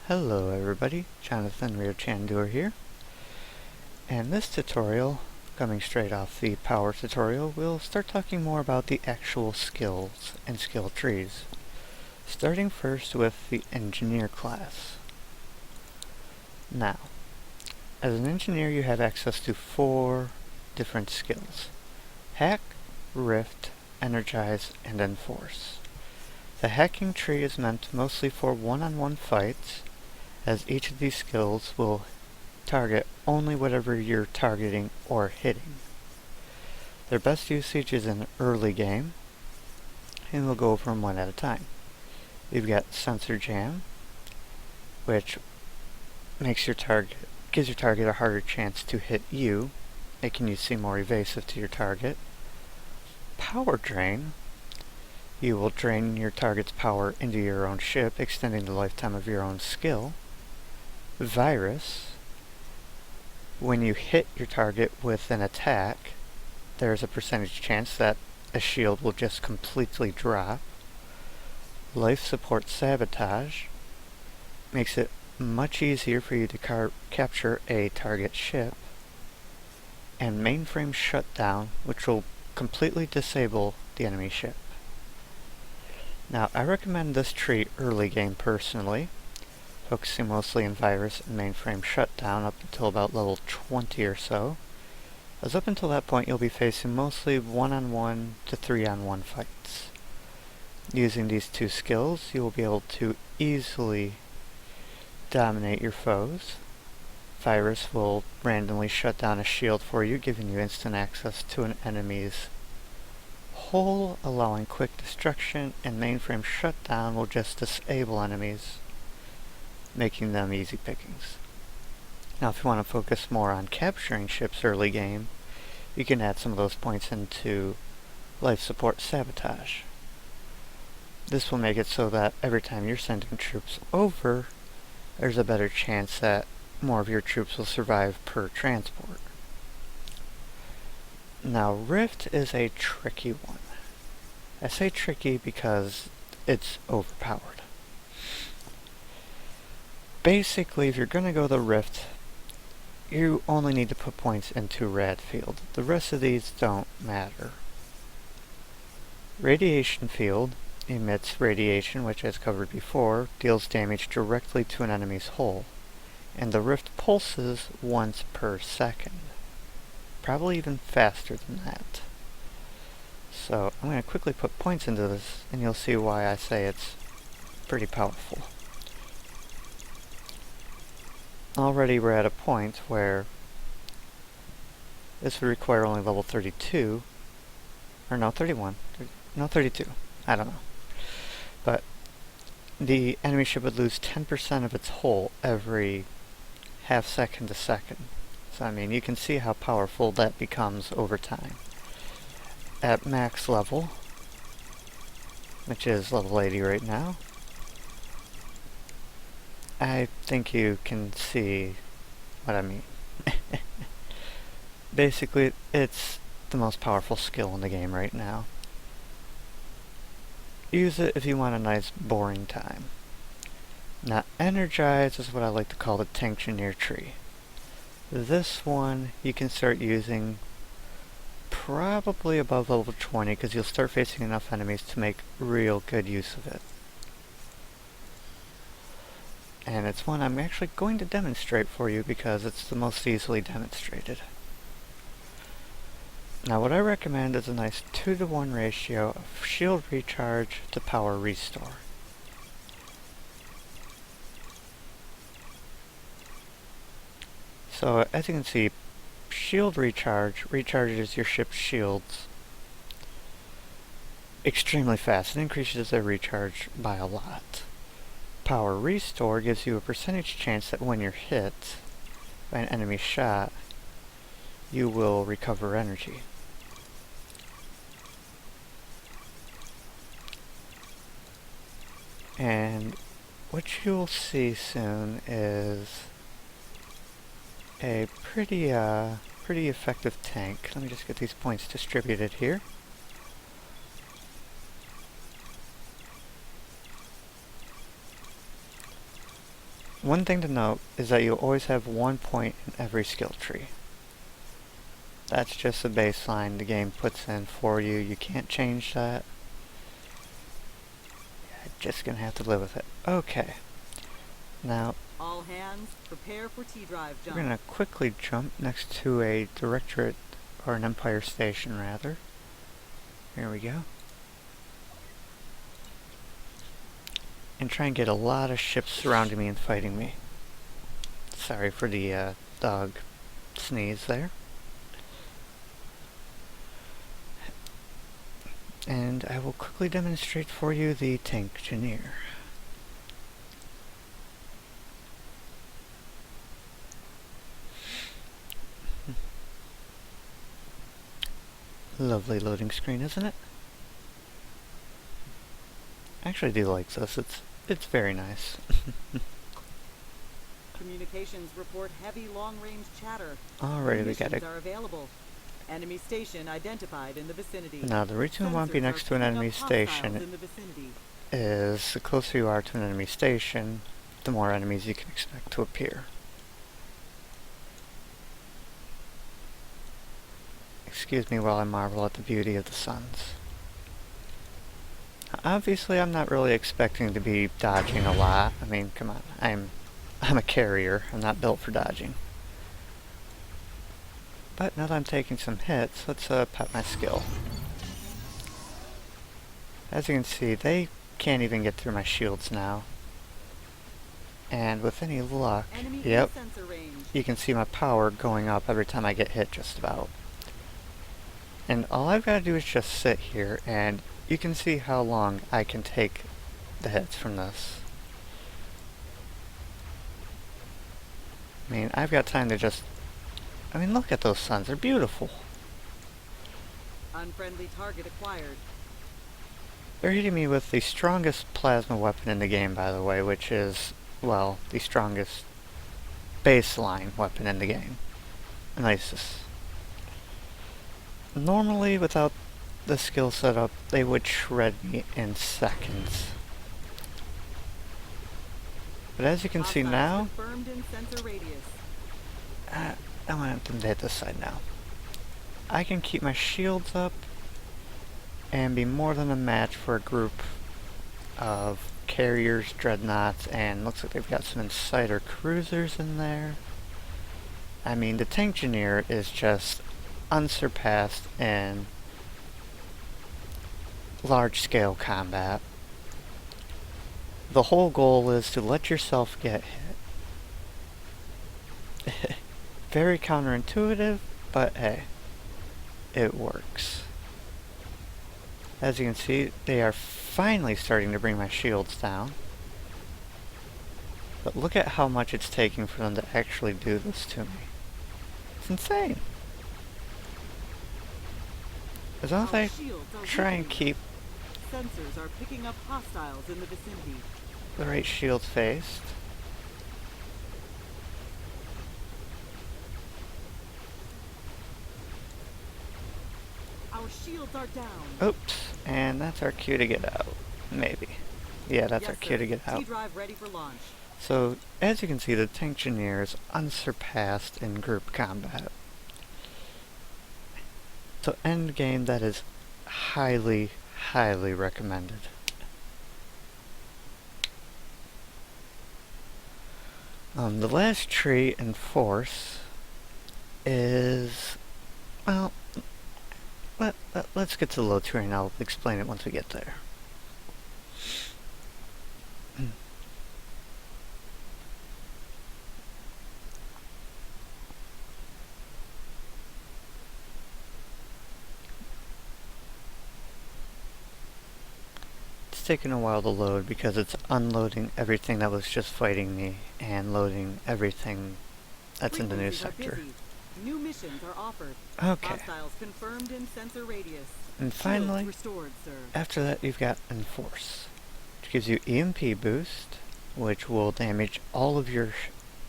Hello everybody, Jonathan Chandur here. And this tutorial, coming straight off the power tutorial, we'll start talking more about the actual skills and skill trees. Starting first with the engineer class. Now, as an engineer you have access to 4 different skills: Hack, Rift, Energize, and Enforce. The hacking tree is meant mostly for one-on-one fights, as each of these skills will target only whatever you're targeting or hitting. Their best usage is in early game, and we'll go over them one at a time. You've got Sensor Jam, which gives your target a harder chance to hit you, making you seem more evasive to your target. Power Drain. You will drain your target's power into your own ship, extending the lifetime of your own skill. Virus. When you hit your target with an attack, there's a percentage chance that a shield will just completely drop. Life Support Sabotage. Makes it much easier for you to capture a target ship. And Mainframe Shutdown, which will completely disable the enemy ship. Now, I recommend this tree early game personally, focusing mostly on Virus and Mainframe Shutdown up until about level 20 or so, as up until that point you'll be facing mostly 1-on-1 to 3-on-1 fights. Using these 2 skills, you will be able to easily dominate your foes. Virus will randomly shut down a shield for you, giving you instant access to an enemy's hull, allowing quick destruction, and Mainframe Shutdown will just disable enemies, making them easy pickings. Now, if you want to focus more on capturing ships early game, you can add some of those points into Life Support Sabotage. This will make it so that every time you're sending troops over, there's a better chance that more of your troops will survive per transport. Now, Rift is a tricky one. I say tricky because it's overpowered. Basically, if you're going to go the Rift, you only need to put points into Rad Field. The rest of these don't matter. Radiation Field emits radiation, which, as covered before, deals damage directly to an enemy's hull, and the Rift pulses once per second. Probably even faster than that. So I'm going to quickly put points into this, and you'll see why I say it's pretty powerful. Already we're at a point where this would require only level 32, or no, 31, no, 32, I don't know. But the enemy ship would lose 10% of its hull every half second to second. So I mean, you can see how powerful that becomes over time. At max level, which is level 80 right now, I think you can see what I mean. Basically, it's the most powerful skill in the game right now. Use it if you want a nice boring time. Now, Energize is what I like to call the Tanktioneer tree. This one you can start using probably above level 20, because you'll start facing enough enemies to make real good use of it. And it's one I'm actually going to demonstrate for you because it's the most easily demonstrated. Now, what I recommend is a nice 2-to-1 ratio of shield recharge to power restore. So, as you can see, shield recharge recharges your ship's shields extremely fast and increases their recharge by a lot. Power restore gives you a percentage chance that when you're hit by an enemy shot, you will recover energy. And what you'll see soon is a pretty effective tank. Let me just get these points distributed here. One thing to note is that you'll always have 1 point in every skill tree. That's just the baseline the game puts in for you. You can't change that. You're just gonna have to live with it. Okay. Now, all hands, prepare for T-drive jump. we're gonna quickly jump next to a directorate, or an Empire station rather. Here we go. And try and get a lot of ships surrounding me and fighting me. Sorry for the dog sneeze there. And I will quickly demonstrate for you the tank engineer. Lovely loading screen, isn't it? I actually do like this. It's very nice. Communications report heavy long-range chatter. Alrighty, we got it. Are available. Enemy station identified in the vicinity. Now, the reason we want to be next to an enemy station is the closer you are to an enemy station, the more enemies you can expect to appear. Excuse me while I marvel at the beauty of the suns. Obviously, I'm not really expecting to be dodging a lot. I mean, come on, I'm a carrier. I'm not built for dodging. But now that I'm taking some hits, let's pop my skill. As you can see, they can't even get through my shields now. And with any luck, yep, you can see my power going up every time I get hit just about. And all I've got to do is just sit here, and you can see how long I can take the hits from this. I mean, I've got time to just... I mean, look at those suns. They're beautiful. Unfriendly target acquired. They're hitting me with the strongest plasma weapon in the game, by the way, which is, well, the strongest baseline weapon in the game. Nice. Normally, without the skill setup, they would shred me in seconds. But as you can see now, I want them to hit this side now. I can keep my shields up and be more than a match for a group of carriers, dreadnoughts, and looks like they've got some insider cruisers in there. I mean, the tank engineer is just unsurpassed in large-scale combat. The whole goal is to let yourself get hit. Very counterintuitive, but hey, it works. As you can see, they are finally starting to bring my shields down. But look at how much it's taking for them to actually do this to me. It's insane. As long as I try and keep sensors are picking up hostiles in the vicinity. The right shield faced. Our shields are down. Oops, and that's our cue to get out. Maybe. Yeah, that's our cue to get out. T-drive ready for launch. So, as you can see, the tank engineer is unsurpassed in group combat. So, end game that is highly, highly recommended. The last tree in force is, well, let's get to the low tree and I'll explain it once we get there. Taking a while to load because it's unloading everything that was just fighting me and loading everything that's in the new sector. New missions are offered. Okay. Hostiles confirmed in sensor radius. And finally, restored, sir. After that you've got Enforce, which gives you EMP boost, which will damage all of your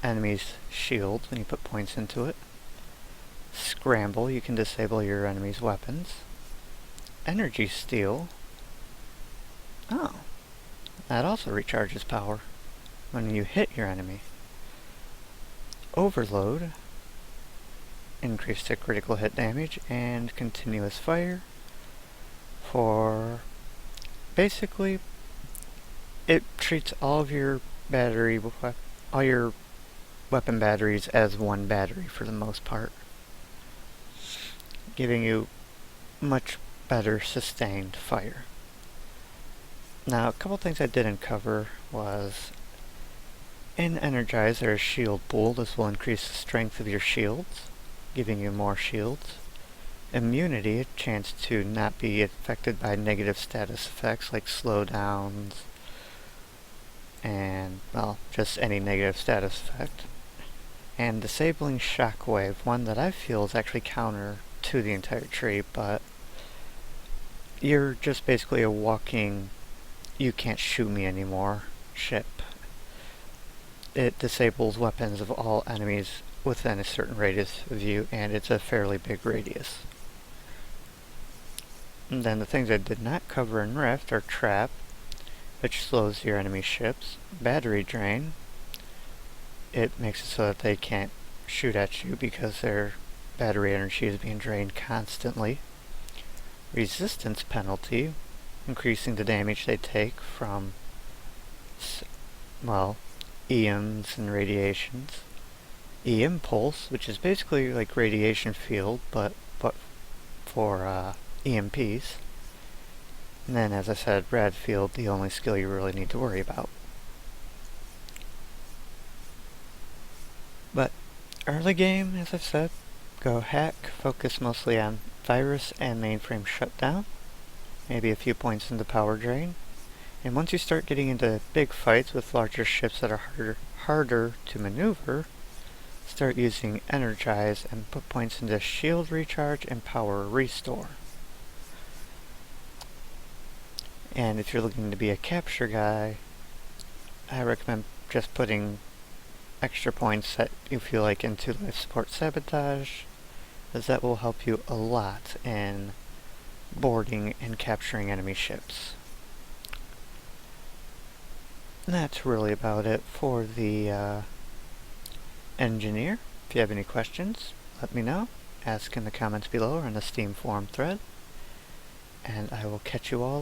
enemy's shields when you put points into it. Scramble, you can disable your enemy's weapons. Energy Steal. Oh, that also recharges power. when you hit your enemy. Overload, increase to critical hit damage, and continuous fire for basically it treats all of your all your weapon batteries as one battery for the most part, giving you much better sustained fire. Now, a couple things I didn't cover was in Energize there's Shield Pool. This will increase the strength of your shields, giving you more shields. Immunity, a chance to not be affected by negative status effects like slowdowns and, well, just any negative status effect. And Disabling Shockwave, one that I feel is actually counter to the entire tree, but you're just basically a walking you can't shoot me anymore ship. It disables weapons of all enemies within a certain radius of you, and it's a fairly big radius. And then the things I did not cover in Rift are Trap, which slows your enemy ships, Battery Drain. It makes it so that they can't shoot at you because their battery energy is being drained constantly. Resistance Penalty, increasing the damage they take from, well, EMs and radiations. EM Pulse, which is basically like radiation field, but for EMPs. And then, as I said, Rad Field, the only skill you really need to worry about. But early game, as I've said, go hack, focus mostly on virus and mainframe shutdown, maybe a few points into power drain. And once you start getting into big fights with larger ships that are harder to maneuver, start using Energize and put points into shield recharge and power restore. And if you're looking to be a capture guy, I recommend just putting extra points that you feel like into life support sabotage, as that will help you a lot in boarding and capturing enemy ships. And that's really about it for the engineer. If you have any questions, let me know. Ask in the comments below or in the Steam forum thread. And I will catch you all later.